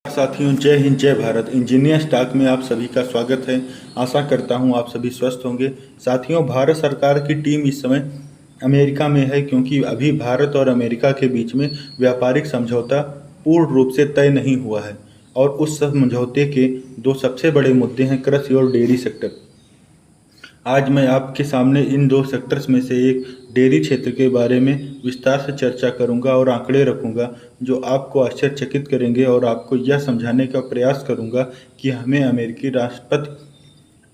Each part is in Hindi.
साथियों, जय हिंद जय भारत। इंजीनियर स्टॉक में आप सभी का स्वागत है। आशा करता हूं आप सभी स्वस्थ होंगे। साथियों, भारत सरकार की टीम इस समय अमेरिका में है, क्योंकि अभी भारत और अमेरिका के बीच में व्यापारिक समझौता पूर्ण रूप से तय नहीं हुआ है और उस समझौते के दो सबसे बड़े मुद्दे हैं कृषि और डेयरी सेक्टर। आज मैं आपके सामने इन दो सेक्टर्स में से एक डेयरी क्षेत्र के बारे में विस्तार से चर्चा करूंगा और आंकड़े रखूंगा जो आपको आश्चर्यचकित करेंगे और आपको यह समझाने का प्रयास करूंगा कि हमें अमेरिकी राष्ट्रपति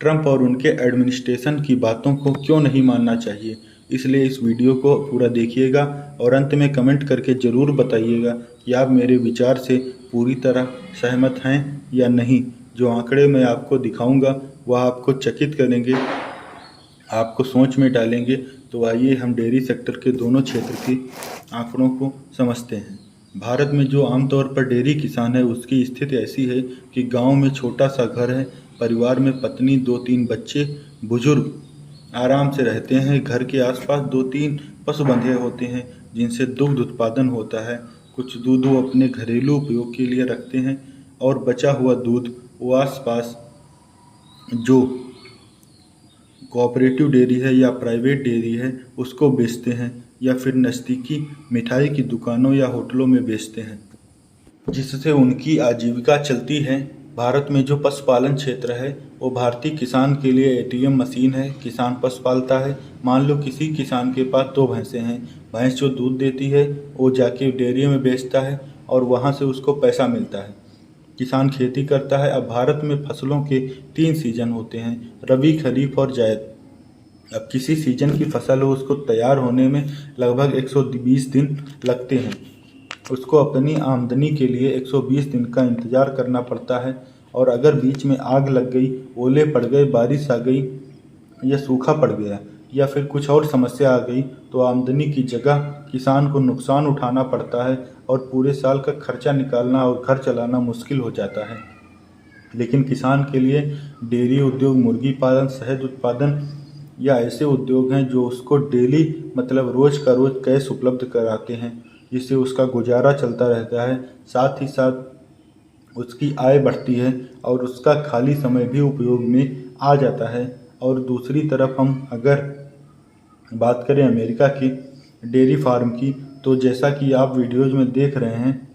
ट्रंप और उनके एडमिनिस्ट्रेशन की बातों को क्यों नहीं मानना चाहिए। इसलिए इस वीडियो को पूरा देखिएगा और अंत में कमेंट करके ज़रूर बताइएगा कि आप मेरे विचार से पूरी तरह सहमत हैं या नहीं। जो आंकड़े मैं आपको दिखाऊंगा वह आपको चकित करेंगे, आपको सोच में डालेंगे। तो आइए हम डेयरी सेक्टर के दोनों क्षेत्र के आंकड़ों को समझते हैं। भारत में जो आमतौर पर डेयरी किसान है उसकी स्थिति ऐसी है कि गांव में छोटा सा घर है, परिवार में पत्नी, 2-3 बच्चे, बुजुर्ग आराम से रहते हैं। घर के आसपास 2-3 पशु बंधे होते हैं जिनसे दुग्ध उत्पादन होता है। कुछ दूध वो अपने घरेलू उपयोग के लिए रखते हैं और बचा हुआ दूध वो आसपास जो कोऑपरेटिव डेयरी है या प्राइवेट डेयरी है उसको बेचते हैं या फिर नज़दीकी मिठाई की दुकानों या होटलों में बेचते हैं, जिससे उनकी आजीविका चलती है। भारत में जो पशुपालन क्षेत्र है वो भारतीय किसान के लिए एटीएम मशीन है। किसान पशु पालता है। मान लो किसी किसान के पास 2 भैंसें हैं। भैंस जो दूध देती है वो जाके डेयरी में बेचता है और वहाँ से उसको पैसा मिलता है। किसान खेती करता है। अब भारत में फसलों के 3 सीजन होते हैं, रबी, खरीफ और जायद। अब किसी सीजन की फसल हो उसको तैयार होने में लगभग 120 दिन लगते हैं। उसको अपनी आमदनी के लिए 120 दिन का इंतज़ार करना पड़ता है और अगर बीच में आग लग गई, ओले पड़ गए, बारिश आ गई या सूखा पड़ गया या फिर कुछ और समस्या आ गई तो आमदनी की जगह किसान को नुकसान उठाना पड़ता है और पूरे साल का खर्चा निकालना और घर चलाना मुश्किल हो जाता है। लेकिन किसान के लिए डेयरी उद्योग, मुर्गी पालन, शहद उत्पादन या ऐसे उद्योग हैं जो उसको डेली मतलब रोज़ का रोज़ कैश उपलब्ध कराते हैं, जिससे उसका गुजारा चलता रहता है। साथ ही साथ उसकी आय बढ़ती है और उसका खाली समय भी उपयोग में आ जाता है। और दूसरी तरफ हम अगर बात करें अमेरिका की डेयरी फार्म की, तो जैसा कि आप वीडियोज़ में देख रहे हैं,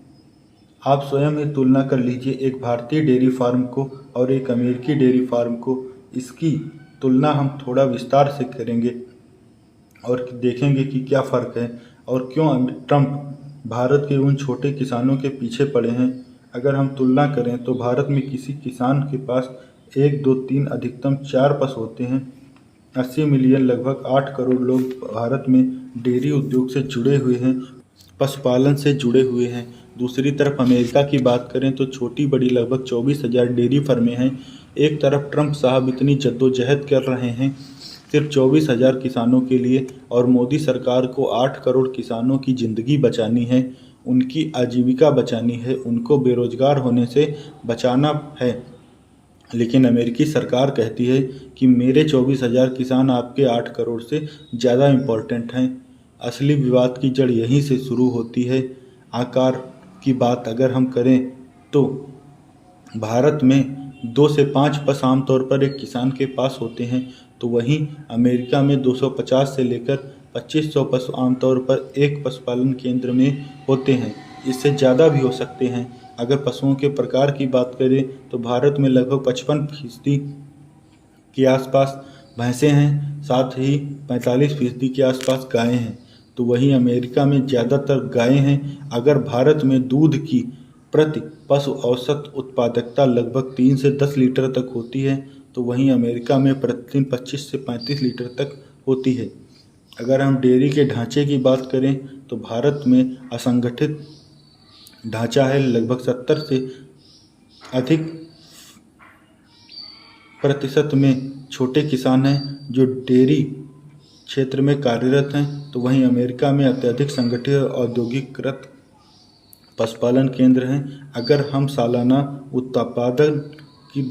आप स्वयं ही तुलना कर लीजिए एक भारतीय डेयरी फार्म को और एक अमेरिकी डेयरी फार्म को। इसकी तुलना हम थोड़ा विस्तार से करेंगे और देखेंगे कि क्या फ़र्क है और क्यों ट्रंप भारत के उन छोटे किसानों के पीछे पड़े हैं। अगर हम तुलना करें तो भारत में किसी किसान के पास 1, 2, 3 अधिकतम 4 पशु होते हैं। 80 मिलियन लगभग 8 करोड़ लोग भारत में डेयरी उद्योग से जुड़े हुए हैं, पशुपालन से जुड़े हुए हैं। दूसरी तरफ अमेरिका की बात करें तो छोटी बड़ी लगभग 24,000 डेयरी फर्में हैं। एक तरफ ट्रंप साहब इतनी जद्दोजहद कर रहे हैं सिर्फ 24,000 किसानों के लिए और मोदी सरकार को 8 करोड़ किसानों की ज़िंदगी बचानी है, उनकी आजीविका बचानी है, उनको बेरोजगार होने से बचाना है। लेकिन अमेरिकी सरकार कहती है कि मेरे 24,000 किसान आपके 8 करोड़ से ज़्यादा इम्पोर्टेंट हैं। असली विवाद की जड़ यहीं से शुरू होती है। आकार की बात अगर हम करें तो भारत में 2 से 5 पशु आमतौर पर एक किसान के पास होते हैं, तो वहीं अमेरिका में 250 से लेकर 2500 पशु आमतौर पर एक पशुपालन केंद्र में होते हैं। इससे ज़्यादा भी हो सकते हैं। अगर पशुओं के प्रकार की बात करें तो भारत में लगभग 55% के आसपास भैंसें हैं, साथ ही 45% के आसपास गायें हैं। तो वहीं अमेरिका में ज़्यादातर गायें हैं। अगर भारत में दूध की प्रति पशु औसत उत्पादकता लगभग 3 से 10 लीटर तक होती है, तो वहीं अमेरिका में प्रतिदिन 25 से 35 लीटर तक होती है। अगर हम डेयरी के ढांचे की बात करें तो भारत में असंगठित ढांचा है। लगभग 70 से अधिक प्रतिशत में छोटे किसान हैं जो डेयरी क्षेत्र में कार्यरत हैं, तो वहीं अमेरिका में अत्यधिक संगठित औद्योगिकृत पशुपालन केंद्र हैं। अगर हम सालाना उत्पादन की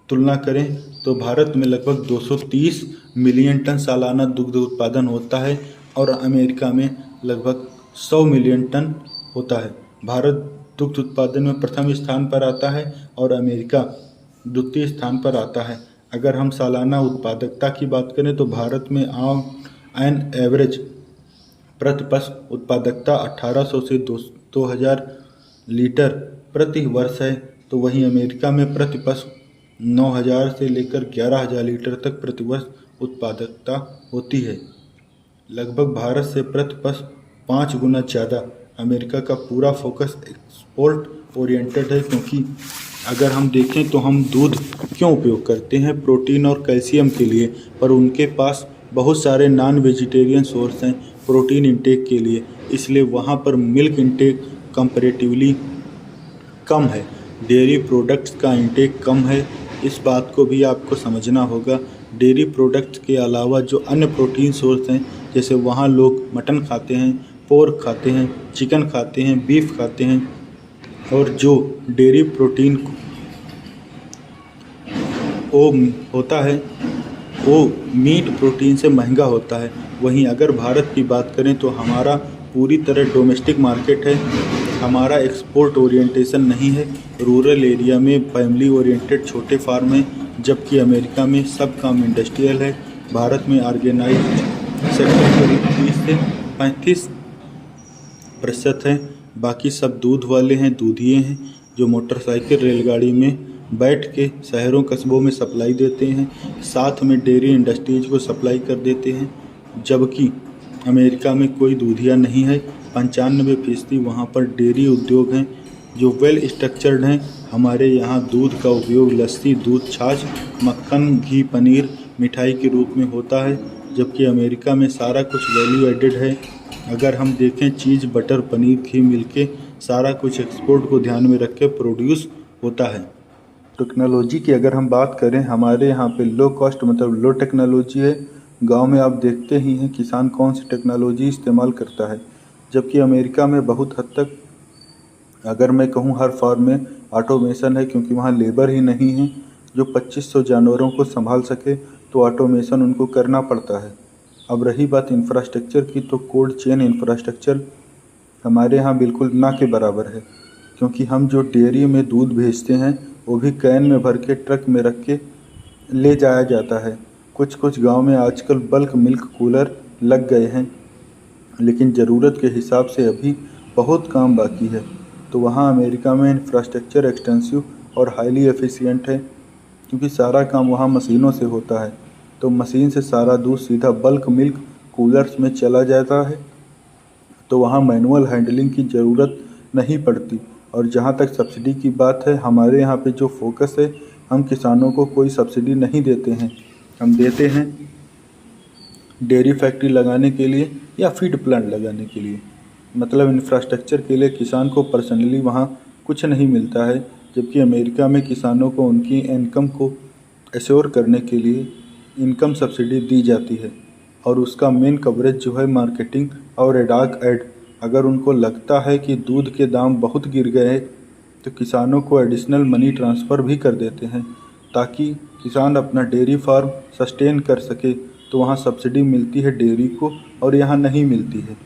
तुलना करें तो भारत में लगभग 230 मिलियन टन सालाना दुग्ध उत्पादन होता है और अमेरिका में लगभग 100 मिलियन टन होता है। भारत दुग्ध उत्पादन में प्रथम स्थान पर आता है और अमेरिका द्वितीय स्थान पर आता है। अगर हम सालाना उत्पादकता की बात करें तो भारत में ऑन एवरेज प्रति पशु उत्पादकता 1800 से 2000 लीटर प्रति वर्ष है, तो वहीं अमेरिका में प्रति पशु 9000 से लेकर 11000 लीटर तक प्रति वर्ष उत्पादकता होती है। लगभग भारत से प्रति पशु 5 गुना ज़्यादा। अमेरिका का पूरा फोकस एक्सपोर्ट ओरिएंटेड है, क्योंकि अगर हम देखें तो हम दूध क्यों उपयोग करते हैं, प्रोटीन और कैल्शियम के लिए, पर उनके पास बहुत सारे नॉन वेजिटेरियन सोर्स हैं प्रोटीन इंटेक के लिए, इसलिए वहाँ पर मिल्क इंटेक कंपैरेटिवली कम है, डेयरी प्रोडक्ट्स का इंटेक कम है। इस बात को भी आपको समझना होगा। डेयरी प्रोडक्ट्स के अलावा जो अन्य प्रोटीन सोर्स हैं, जैसे वहाँ लोग मटन खाते हैं, पोर्क खाते हैं, चिकन खाते हैं, बीफ खाते हैं, और जो डेयरी प्रोटीन वो होता है वो मीट प्रोटीन से महंगा होता है। वहीं अगर भारत की बात करें तो हमारा पूरी तरह डोमेस्टिक मार्केट है, हमारा एक्सपोर्ट ओरिएंटेशन नहीं है। रूरल एरिया में फैमिली ओरिएंटेड छोटे फार्म हैं, जबकि अमेरिका में सब काम इंडस्ट्रियल है। भारत में ऑर्गेनाइज्ड सेक्टर करीब 30 से 35% है, बाकी सब दूध वाले हैं, दूधिए हैं, जो मोटरसाइकिल रेलगाड़ी में बैठ के शहरों कस्बों में सप्लाई देते हैं, साथ में डेयरी इंडस्ट्रीज को सप्लाई कर देते हैं। जबकि अमेरिका में कोई दूधिया नहीं है, 95% वहाँ पर डेयरी उद्योग हैं जो वेल स्ट्रक्चर्ड हैं। हमारे यहाँ दूध का उपयोग लस्सी, दूध, छाछ, मक्खन, घी, पनीर, मिठाई के रूप में होता है, जबकि अमेरिका में सारा कुछ वैल्यू एडेड है। अगर हम देखें चीज़, बटर, पनीर, घी मिलके सारा कुछ एक्सपोर्ट को ध्यान में रख के प्रोड्यूस होता है। टेक्नोलॉजी की अगर हम बात करें, हमारे यहाँ पे लो कॉस्ट मतलब लो टेक्नोलॉजी है। गांव में आप देखते ही हैं किसान कौन सी टेक्नोलॉजी इस्तेमाल करता है, जबकि अमेरिका में बहुत हद तक अगर मैं कहूँ हर फार्म में ऑटोमेशन है, क्योंकि वहाँ लेबर ही नहीं है जो 2500 जानवरों को संभाल सके, तो ऑटोमेशन उनको करना पड़ता है। अब रही बात इंफ्रास्ट्रक्चर की, तो कोल्ड चेन इंफ्रास्ट्रक्चर हमारे यहाँ बिल्कुल ना के बराबर है, क्योंकि हम जो डेयरी में दूध भेजते हैं वो भी कैन में भर के ट्रक में रख के ले जाया जाता है। कुछ कुछ गांव में आजकल बल्क मिल्क कूलर लग गए हैं, लेकिन ज़रूरत के हिसाब से अभी बहुत काम बाकी है। तो वहाँ अमेरिका में इंफ्रास्ट्रक्चर एक्सटेंसिव और हाईली एफिशिएंट है, क्योंकि सारा काम वहाँ मशीनों से होता है। तो मशीन से सारा दूध सीधा बल्क मिल्क कूलर्स में चला जाता है, तो वहाँ मैनुअल हैंडलिंग की ज़रूरत नहीं पड़ती। और जहाँ तक सब्सिडी की बात है, हमारे यहाँ पे जो फोकस है, हम किसानों को कोई सब्सिडी नहीं देते हैं। हम देते हैं डेयरी फैक्ट्री लगाने के लिए या फीड प्लांट लगाने के लिए, मतलब इंफ्रास्ट्रक्चर के लिए किसान को पर्सनली वहाँ कुछ नहीं मिलता है। जबकि अमेरिका में किसानों को उनकी इनकम को एश्योर करने के लिए इनकम सब्सिडी दी जाती है, और उसका मेन कवरेज जो है मार्केटिंग और एडाक एड। अगर उनको लगता है कि दूध के दाम बहुत गिर गए हैं, तो किसानों को एडिशनल मनी ट्रांसफ़र भी कर देते हैं, ताकि किसान अपना डेयरी फार्म सस्टेन कर सके। तो वहाँ सब्सिडी मिलती है डेयरी को, और यहाँ नहीं मिलती है।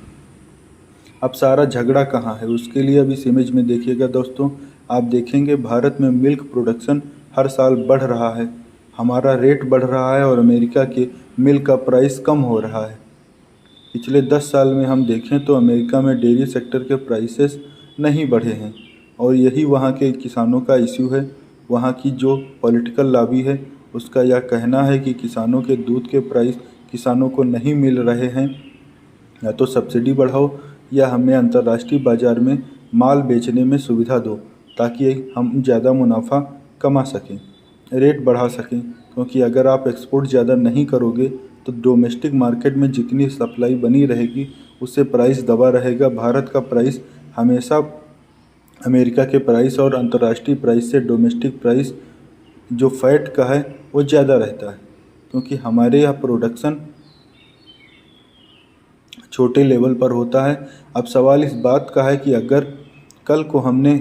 अब सारा झगड़ा कहाँ है, उसके लिए अब इस इमेज में देखिएगा दोस्तों, आप देखेंगे भारत में मिल्क प्रोडक्शन हर साल बढ़ रहा है, हमारा रेट बढ़ रहा है, और अमेरिका के मिल्क का प्राइस कम हो रहा है। पिछले 10 साल में हम देखें तो अमेरिका में डेयरी सेक्टर के प्राइसेस नहीं बढ़े हैं, और यही वहाँ के किसानों का इश्यू है। वहाँ की जो पॉलिटिकल लॉबी है उसका यह कहना है कि किसानों के दूध के प्राइस किसानों को नहीं मिल रहे हैं, या तो सब्सिडी बढ़ाओ या हमें अंतर्राष्ट्रीय बाज़ार में माल बेचने में सुविधा दो, ताकि हम ज़्यादा मुनाफा कमा सकें, रेट बढ़ा सकें। क्योंकि अगर आप एक्सपोर्ट ज़्यादा नहीं करोगे तो डोमेस्टिक मार्केट में जितनी सप्लाई बनी रहेगी उससे प्राइस दबा रहेगा। भारत का प्राइस हमेशा अमेरिका के प्राइस और अंतर्राष्ट्रीय प्राइस से डोमेस्टिक प्राइस जो फैट का है वो ज़्यादा रहता है, क्योंकि हमारे यहाँ प्रोडक्शन छोटे लेवल पर होता है। अब सवाल इस बात का है कि अगर कल को हमने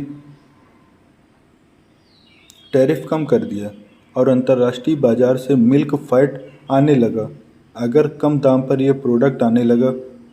टैरिफ कम कर दिया और अंतर्राष्ट्रीय बाज़ार से मिल्क फैट आने लगा, अगर कम दाम पर ये प्रोडक्ट आने लगा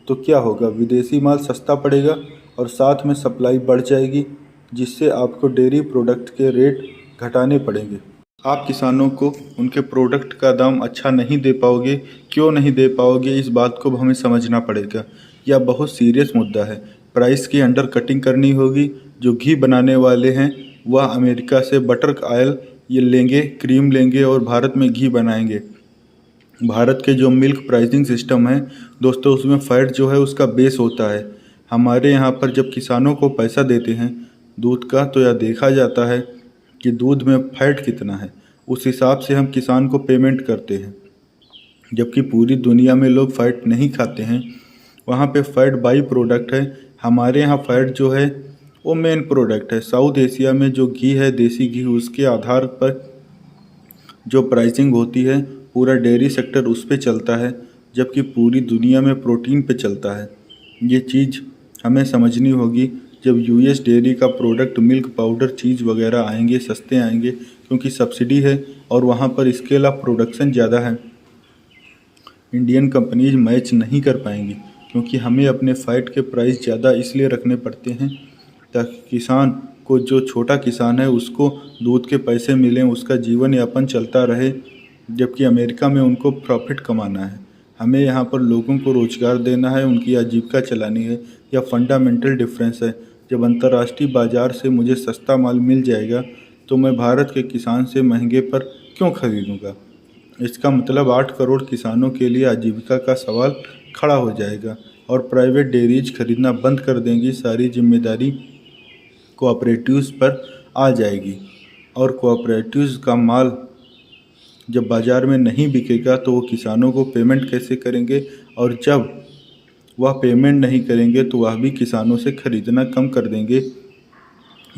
तो क्या होगा? विदेशी माल सस्ता पड़ेगा और साथ में सप्लाई बढ़ जाएगी। जिससे आपको डेयरी प्रोडक्ट के रेट घटाने पड़ेंगे। आप किसानों को उनके प्रोडक्ट का दाम अच्छा नहीं दे पाओगे। क्यों नहीं दे पाओगे, इस बात को हमें समझना पड़ेगा। यह बहुत सीरियस मुद्दा है। प्राइस की अंडर कटिंग करनी होगी। जो घी बनाने वाले हैं वह अमेरिका से बटर ऑयल ये लेंगे, क्रीम लेंगे और भारत में घी बनाएंगे। भारत के जो मिल्क प्राइसिंग सिस्टम है दोस्तों, उसमें फैट जो है उसका बेस होता है। हमारे यहाँ पर जब किसानों को पैसा देते हैं दूध का, तो यह देखा जाता है कि दूध में फैट कितना है, उस हिसाब से हम किसान को पेमेंट करते हैं। जबकि पूरी दुनिया में लोग फैट नहीं खाते हैं, वहाँ पे फैट बाई प्रोडक्ट है। हमारे यहाँ फैट जो है वो मेन प्रोडक्ट है। साउथ एशिया में जो घी है देसी घी, उसके आधार पर जो प्राइसिंग होती है पूरा डेयरी सेक्टर उस पे चलता है, जबकि पूरी दुनिया में प्रोटीन पे चलता है। ये चीज़ हमें समझनी होगी। जब यूएस डेयरी का प्रोडक्ट मिल्क पाउडर चीज़ वगैरह आएंगे सस्ते आएंगे, क्योंकि सब्सिडी है और वहाँ पर स्केल ऑफ प्रोडक्शन ज़्यादा है। इंडियन कंपनीज मैच नहीं कर पाएंगी, क्योंकि हमें अपने फैट के प्राइस ज़्यादा इसलिए रखने पड़ते हैं ताकि किसान को, जो छोटा किसान है, उसको दूध के पैसे मिलें, उसका जीवन यापन चलता रहे। जबकि अमेरिका में उनको प्रॉफिट कमाना है। हमें यहाँ पर लोगों को रोज़गार देना है, उनकी आजीविका चलानी है। यह फंडामेंटल डिफरेंस है। जब अंतर्राष्ट्रीय बाज़ार से मुझे सस्ता माल मिल जाएगा तो मैं भारत के किसान से महंगे पर क्यों खरीदूँगा। इसका मतलब 8 करोड़ किसानों के लिए आजीविका का सवाल खड़ा हो जाएगा और प्राइवेट डेयरीज खरीदना बंद कर देंगी। सारी जिम्मेदारी कोऑपरेटिव्स पर आ जाएगी और कोऑपरेटिव्स का माल जब बाज़ार में नहीं बिकेगा तो वो किसानों को पेमेंट कैसे करेंगे, और जब वह पेमेंट नहीं करेंगे तो वह भी किसानों से खरीदना कम कर देंगे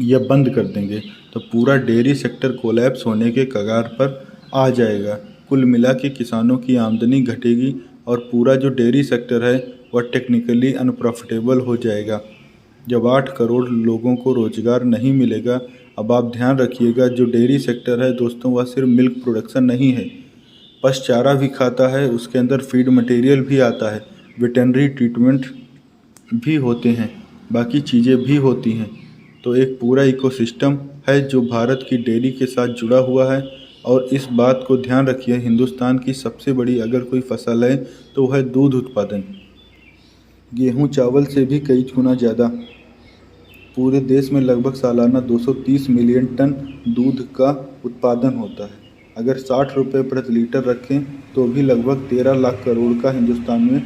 या बंद कर देंगे। तो पूरा डेयरी सेक्टर कोलैप्स होने के कगार पर आ जाएगा। कुल मिला के किसानों की आमदनी घटेगी और पूरा जो डेयरी सेक्टर है वह टेक्निकली अनप्रॉफिटेबल हो जाएगा। जब 8 करोड़ लोगों को रोज़गार नहीं मिलेगा। अब आप ध्यान रखिएगा, जो डेयरी सेक्टर है दोस्तों, वह सिर्फ मिल्क प्रोडक्शन नहीं है, पशु चारा भी खाता है, उसके अंदर फीड मटेरियल भी आता है, वेटरनरी ट्रीटमेंट भी होते हैं, बाकी चीज़ें भी होती हैं। तो एक पूरा इकोसिस्टम है जो भारत की डेयरी के साथ जुड़ा हुआ है। और इस बात को ध्यान रखिए, हिंदुस्तान की सबसे बड़ी अगर कोई फसल है तो वह है दूध उत्पादन। गेहूँ चावल से भी कई गुना ज़्यादा। पूरे देश में लगभग सालाना 230 मिलियन टन दूध का उत्पादन होता है। अगर 60 रुपये प्रति लीटर रखें तो भी लगभग 13 लाख करोड़ का हिंदुस्तान में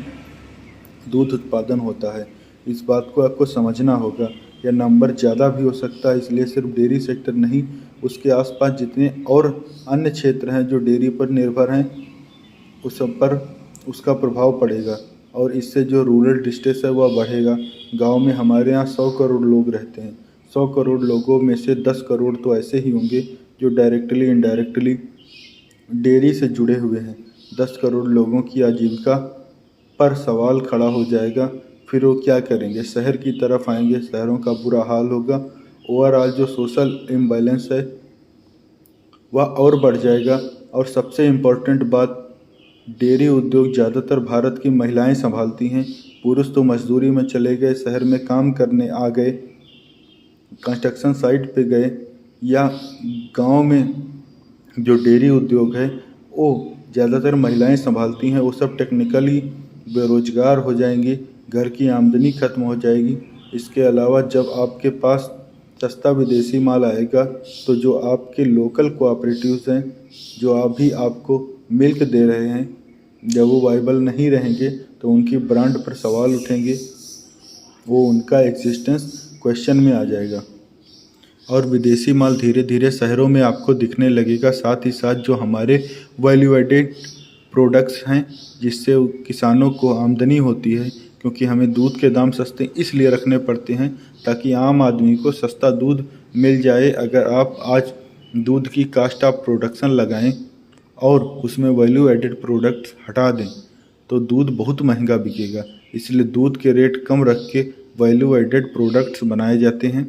दूध उत्पादन होता है। इस बात को आपको समझना होगा। यह नंबर ज़्यादा भी हो सकता है, इसलिए सिर्फ डेयरी सेक्टर नहीं, उसके आसपास जितने और अन्य क्षेत्र हैं जो डेयरी पर निर्भर हैं, उस सब पर उसका प्रभाव पड़ेगा और इससे जो रूरल डिस्ट्रेस है वह बढ़ेगा। गांव में हमारे यहाँ 100 करोड़ लोग रहते हैं। 100 करोड़ लोगों में से 10 करोड़ तो ऐसे ही होंगे जो डायरेक्टली इनडायरेक्टली डेयरी से जुड़े हुए हैं। 10 करोड़ लोगों की आजीविका पर सवाल खड़ा हो जाएगा। फिर वो क्या करेंगे, शहर की तरफ आएंगे, शहरों का बुरा हाल होगा। ओवरऑल जो सोशल इम्बैलेंस है वह और बढ़ जाएगा। और सबसे इम्पोर्टेंट बात, डेयरी उद्योग ज़्यादातर भारत की महिलाएं संभालती हैं। पुरुष तो मजदूरी में चले गए, शहर में काम करने आ गए, कंस्ट्रक्शन साइट पे गए, या गांव में जो डेयरी उद्योग है वो ज़्यादातर महिलाएं संभालती हैं। वो सब टेक्निकली बेरोजगार हो जाएंगी, घर की आमदनी खत्म हो जाएगी। इसके अलावा जब आपके पास सस्ता विदेशी माल आएगा तो जो आपके लोकल कोऑपरेटिव्स हैं, जो अभी आपको मिल्क दे रहे हैं, जब वो वाइबल नहीं रहेंगे तो उनकी ब्रांड पर सवाल उठेंगे, वो उनका एग्जिस्टेंस क्वेश्चन में आ जाएगा और विदेशी माल धीरे धीरे शहरों में आपको दिखने लगेगा। साथ ही साथ जो हमारे वैल्यू एडेड प्रोडक्ट्स हैं जिससे किसानों को आमदनी होती है, क्योंकि हमें दूध के दाम सस्ते इसलिए रखने पड़ते हैं ताकि आम आदमी को सस्ता दूध मिल जाए। अगर आप आज दूध की कास्ट ऑफ प्रोडक्शन लगाएं और उसमें वैल्यू एडेड प्रोडक्ट्स हटा दें तो दूध बहुत महंगा बिकेगा। इसलिए दूध के रेट कम रख के वैल्यू एडेड प्रोडक्ट्स बनाए जाते हैं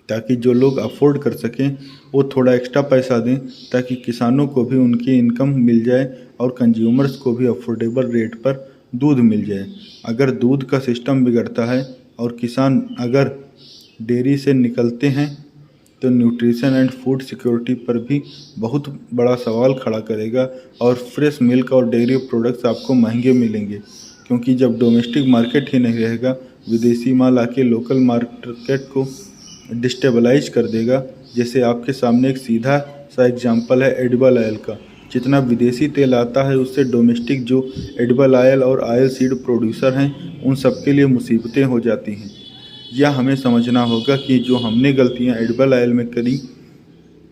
ताकि जो लोग अफोर्ड कर सकें वो थोड़ा एक्स्ट्रा पैसा दें, ताकि किसानों को भी उनकी इनकम मिल जाए और कंज्यूमर्स को भी अफोर्डेबल रेट पर दूध मिल जाए। अगर दूध का सिस्टम बिगड़ता है और किसान अगर डेयरी से निकलते हैं तो न्यूट्रिशन एंड फूड सिक्योरिटी पर भी बहुत बड़ा सवाल खड़ा करेगा और फ्रेश मिल्क और डेयरी प्रोडक्ट्स आपको महंगे मिलेंगे, क्योंकि जब डोमेस्टिक मार्केट ही नहीं रहेगा, विदेशी माल आके लोकल मार्केट को डिस्टेबलाइज कर देगा। जैसे आपके सामने एक सीधा सा एग्जांपल है एडिबल ऑयल का। जितना विदेशी तेल आता है उससे डोमेस्टिक जो एडिबल ऑयल और ऑयल सीड प्रोड्यूसर हैं उन सबके लिए मुसीबतें हो जाती हैं। यह हमें समझना होगा कि जो हमने गलतियां एडिबल ऑयल में करी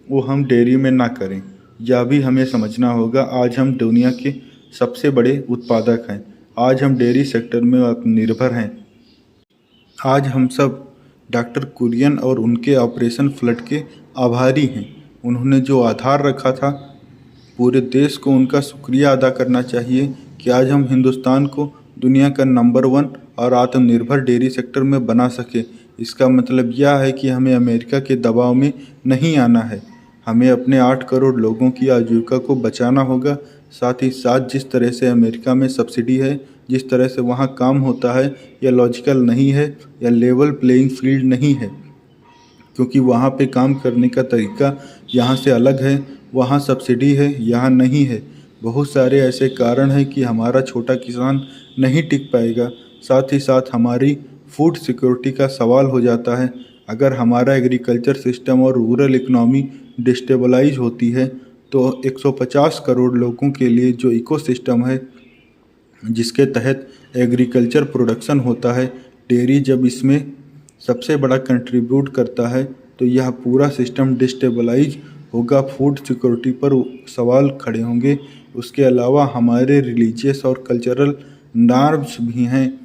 वो हम डेयरी में ना करें। यह भी हमें समझना होगा, आज हम दुनिया के सबसे बड़े उत्पादक हैं, आज हम डेयरी सेक्टर में आत्मनिर्भर हैं। आज हम सब डॉक्टर कुरियन और उनके ऑपरेशन फ्लड के आभारी हैं। उन्होंने जो आधार रखा था, पूरे देश को उनका शुक्रिया अदा करना चाहिए कि आज हम हिंदुस्तान को दुनिया का नंबर 1 और आत्मनिर्भर डेयरी सेक्टर में बना सके। इसका मतलब यह है कि हमें अमेरिका के दबाव में नहीं आना है। हमें अपने 8 करोड़ लोगों की आजीविका को बचाना होगा। साथ ही साथ जिस तरह से अमेरिका में सब्सिडी है, जिस तरह से वहाँ काम होता है, यह लॉजिकल नहीं है, या लेवल प्लेइंग फील्ड नहीं है, क्योंकि वहाँ पे काम करने का तरीका यहाँ से अलग है। वहाँ सब्सिडी है, यहाँ नहीं है। बहुत सारे ऐसे कारण हैं कि हमारा छोटा किसान नहीं टिक पाएगा। साथ ही साथ हमारी फूड सिक्योरिटी का सवाल हो जाता है। अगर हमारा एग्रीकल्चर सिस्टम और रूरल इकनॉमी डिस्टेबलाइज होती है तो 150 करोड़ लोगों के लिए जो इकोसिस्टम है, जिसके तहत एग्रीकल्चर प्रोडक्शन होता है, डेयरी जब इसमें सबसे बड़ा कंट्रीब्यूट करता है तो यह पूरा सिस्टम डिस्टेबलाइज होगा। फूड सिक्योरिटी पर सवाल खड़े होंगे। उसके अलावा हमारे रिलीजियस और कल्चरल नॉर्म्स भी हैं।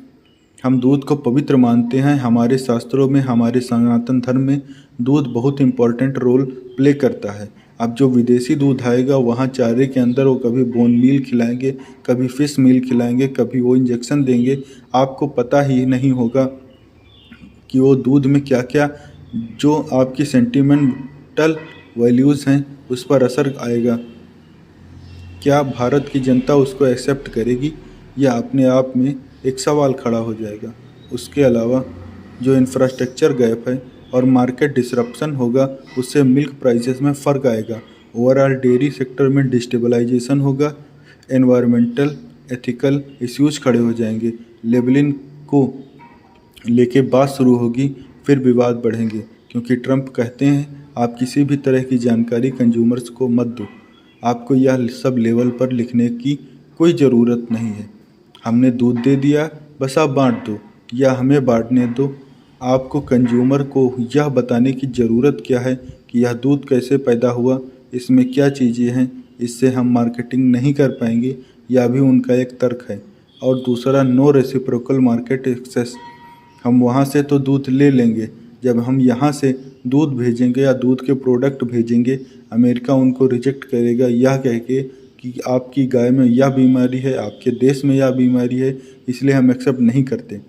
हम दूध को पवित्र मानते हैं। हमारे शास्त्रों में, हमारे सनातन धर्म में दूध बहुत इम्पोर्टेंट रोल प्ले करता है। अब जो विदेशी दूध आएगा वहाँ चारे के अंदर वो कभी बोन मील खिलाएंगे, कभी फिश मील खिलाएंगे, कभी वो इंजेक्शन देंगे। आपको पता ही नहीं होगा कि वो दूध में क्या क्या जो आपकी सेंटिमेंटल वैल्यूज़ हैं उस पर असर आएगा। क्या भारत की जनता उसको एक्सेप्ट करेगी, या अपने आप में एक सवाल खड़ा हो जाएगा। उसके अलावा जो इंफ्रास्ट्रक्चर गैप है और मार्केट डिसरप्शन होगा, उससे मिल्क प्राइसेस में फ़र्क आएगा। ओवरऑल डेयरी सेक्टर में डिस्टेबलाइजेशन होगा। एनवायरमेंटल एथिकल इश्यूज खड़े हो जाएंगे। लेबलिंग को लेके बात शुरू होगी, फिर विवाद बढ़ेंगे, क्योंकि ट्रंप कहते हैं आप किसी भी तरह की जानकारी कंज्यूमर्स को मत दो। आपको यह सब लेवल पर लिखने की कोई ज़रूरत नहीं है। हमने दूध दे दिया, बस आप बांट दो, या हमें बांटने दो। आपको कंज्यूमर को यह बताने की ज़रूरत क्या है कि यह दूध कैसे पैदा हुआ, इसमें क्या चीज़ें हैं, इससे हम मार्केटिंग नहीं कर पाएंगे। यह भी उनका एक तर्क है। और दूसरा, नो रेसिप्रोकल मार्केट एक्सेस। हम वहाँ से तो दूध ले लेंगे, जब हम यहाँ से दूध भेजेंगे या दूध के प्रोडक्ट भेजेंगे, अमेरिका उनको रिजेक्ट करेगा यह कह के कि आपकी गाय में यह बीमारी है, आपके देश में यह बीमारी है, इसलिए हम एक्सेप्ट नहीं करते।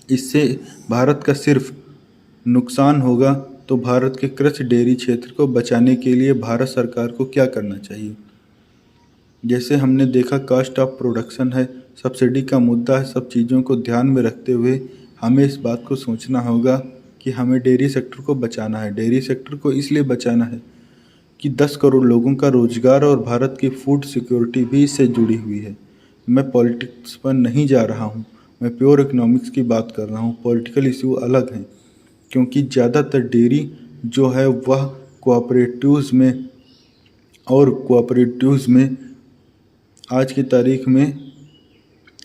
इससे भारत का सिर्फ नुकसान होगा। तो भारत के कृषि डेयरी क्षेत्र को बचाने के लिए भारत सरकार को क्या करना चाहिए? जैसे हमने देखा, कास्ट ऑफ प्रोडक्शन है, सब्सिडी का मुद्दा है। सब चीज़ों को ध्यान में रखते हुए हमें इस बात को सोचना होगा कि हमें डेयरी सेक्टर को बचाना है। डेयरी सेक्टर को इसलिए बचाना है कि 10 करोड़ लोगों का रोजगार और भारत की फूड सिक्योरिटी भी इससे जुड़ी हुई है। मैं पॉलिटिक्स पर नहीं जा रहा हूँ, मैं प्योर इकोनॉमिक्स की बात कर रहा हूँ। पॉलिटिकल इशू अलग हैं, क्योंकि ज़्यादातर डेयरी जो है वह कोऑपरेटिव्स में आज की तारीख में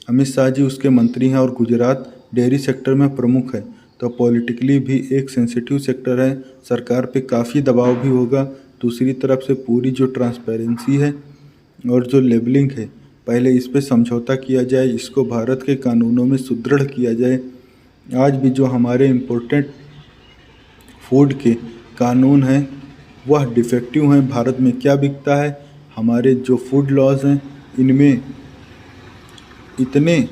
अमित शाह जी उसके मंत्री हैं और गुजरात डेयरी सेक्टर में प्रमुख है। तो पॉलिटिकली भी एक सेंसिटिव सेक्टर है, सरकार पे काफ़ी दबाव भी होगा। दूसरी तरफ से पूरी जो ट्रांसपेरेंसी है और जो लेबलिंग है, पहले इस पे समझौता किया जाए, इसको भारत के कानूनों में सुदृढ़ किया जाए। आज भी जो हमारे इम्पोर्टेंट फूड के कानून हैं वह डिफेक्टिव हैं। भारत में क्या बिकता है, हमारे जो फूड लॉज हैं इनमें इतने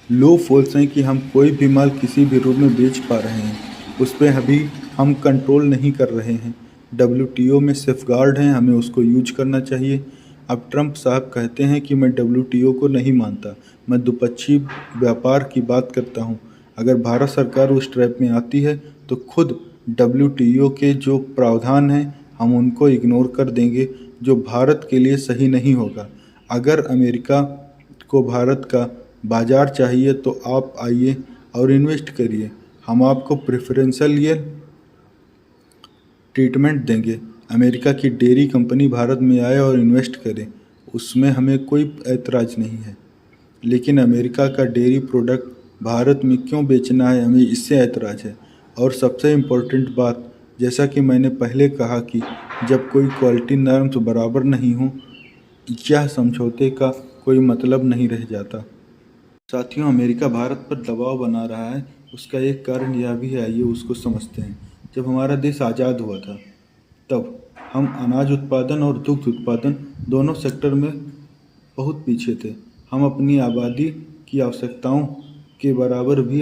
लो फॉल्स हैं कि हम कोई भी माल किसी भी रूप में बेच पा रहे हैं, उस पर अभी हम कंट्रोल नहीं कर रहे हैं। WTO में सेफगार्ड हैं, हमें उसको यूज करना चाहिए। अब ट्रंप साहब कहते हैं कि मैं WTO को नहीं मानता, मैं द्विपक्षीय व्यापार की बात करता हूँ। अगर भारत सरकार उस ट्रैप में आती है तो खुद WTO के जो प्रावधान हैं हम उनको इग्नोर कर देंगे, जो भारत के लिए सही नहीं होगा। अगर अमेरिका को भारत का बाज़ार चाहिए तो आप आइए और इन्वेस्ट करिए, हम आपको प्रेफरेंशियल ट्रीटमेंट देंगे। अमेरिका की डेयरी कंपनी भारत में आए और इन्वेस्ट करे, उसमें हमें कोई ऐतराज़ नहीं है, लेकिन अमेरिका का डेयरी प्रोडक्ट भारत में क्यों बेचना है, हमें इससे ऐतराज़ है। और सबसे इम्पोर्टेंट बात, जैसा कि मैंने पहले कहा कि जब कोई क्वालिटी नॉर्म्स बराबर नहीं हो, यह समझौते का कोई मतलब नहीं रह जाता। साथियों, अमेरिका भारत पर दबाव बना रहा है, उसका एक कारण यह भी है, आइए उसको समझते हैं। जब हमारा देश आज़ाद हुआ था तब हम अनाज उत्पादन और दुग्ध उत्पादन दोनों सेक्टर में बहुत पीछे थे। हम अपनी आबादी की आवश्यकताओं के बराबर भी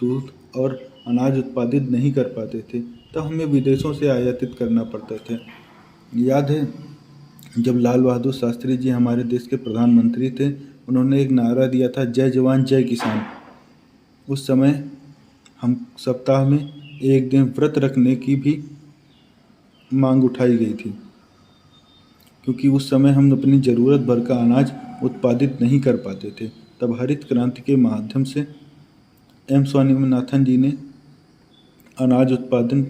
दूध और अनाज उत्पादित नहीं कर पाते थे, तब हमें विदेशों से आयातित करना पड़ते थे। याद है जब लाल बहादुर शास्त्री जी हमारे देश के प्रधानमंत्री थे, उन्होंने एक नारा दिया था, जय जवान जय किसान। उस समय हम सप्ताह में एक दिन व्रत रखने की भी मांग उठाई गई थी, क्योंकि उस समय हम अपनी ज़रूरत भर का अनाज उत्पादित नहीं कर पाते थे। तब हरित क्रांति के माध्यम से एम स्वामीनाथन जी ने अनाज उत्पादन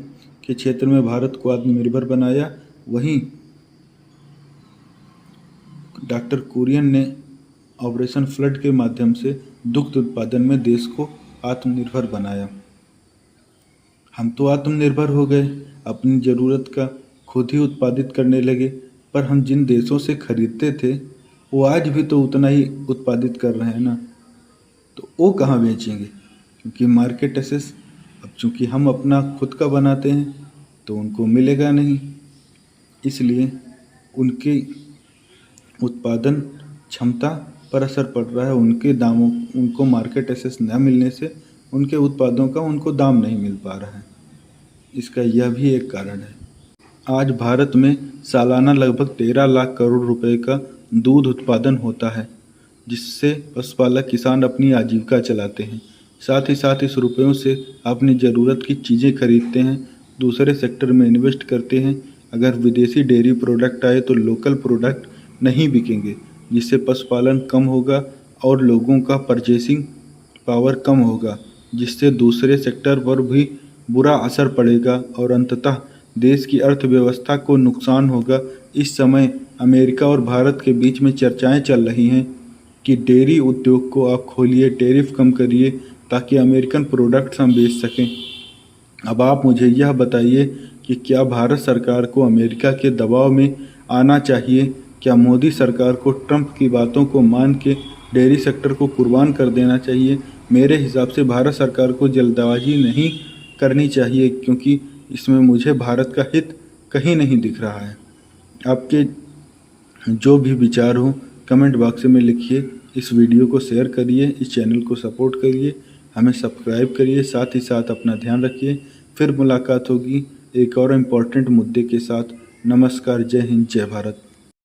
के क्षेत्र में भारत को आत्मनिर्भर बनाया। वहीं डॉक्टर कुरियन ने ऑपरेशन फ्लड के माध्यम से दुग्ध उत्पादन में देश को आत्मनिर्भर बनाया। हम तो आत्मनिर्भर हो गए, अपनी ज़रूरत का खुद ही उत्पादित करने लगे, पर हम जिन देशों से खरीदते थे वो आज भी तो उतना ही उत्पादित कर रहे हैं ना, तो वो कहाँ बेचेंगे, क्योंकि मार्केट एक्सेस अब चूँकि हम अपना खुद का बनाते हैं तो उनको मिलेगा नहीं, इसलिए उनके उत्पादन क्षमता पर असर पड़ रहा है। उनके दामों उनको मार्केट एक्सेस न मिलने से उनके उत्पादों का उनको दाम नहीं मिल पा रहा है। इसका यह भी एक कारण है। आज भारत में सालाना लगभग 13 लाख करोड़ रुपए का दूध उत्पादन होता है, जिससे पशुपालक किसान अपनी आजीविका चलाते हैं। साथ ही साथ इस रुपयों से अपनी ज़रूरत की चीज़ें खरीदते हैं, दूसरे सेक्टर में इन्वेस्ट करते हैं। अगर विदेशी डेयरी प्रोडक्ट आए तो लोकल प्रोडक्ट नहीं बिकेंगे, जिससे पशुपालन कम होगा और लोगों का परचेसिंग पावर कम होगा, जिससे दूसरे सेक्टर पर भी बुरा असर पड़ेगा और अंततः देश की अर्थव्यवस्था को नुकसान होगा। इस समय अमेरिका और भारत के बीच में चर्चाएं चल रही हैं कि डेयरी उद्योग को आप खोलिए, टैरिफ कम करिए, ताकि अमेरिकन प्रोडक्ट्स हम बेच सकें। अब आप मुझे यह बताइए कि क्या भारत सरकार को अमेरिका के दबाव में आना चाहिए? क्या मोदी सरकार को ट्रंप की बातों को मान के डेयरी सेक्टर को कुर्बान कर देना चाहिए? मेरे हिसाब से भारत सरकार को जल्दबाजी नहीं करनी चाहिए, क्योंकि इसमें मुझे भारत का हित कहीं नहीं दिख रहा है। आपके जो भी विचार हो कमेंट बॉक्स में लिखिए, इस वीडियो को शेयर करिए, इस चैनल को सपोर्ट करिए, हमें सब्सक्राइब करिए, साथ ही साथ अपना ध्यान रखिए। फिर मुलाकात होगी एक और इम्पोर्टेंट मुद्दे के साथ। नमस्कार, जय हिंद, जय भारत।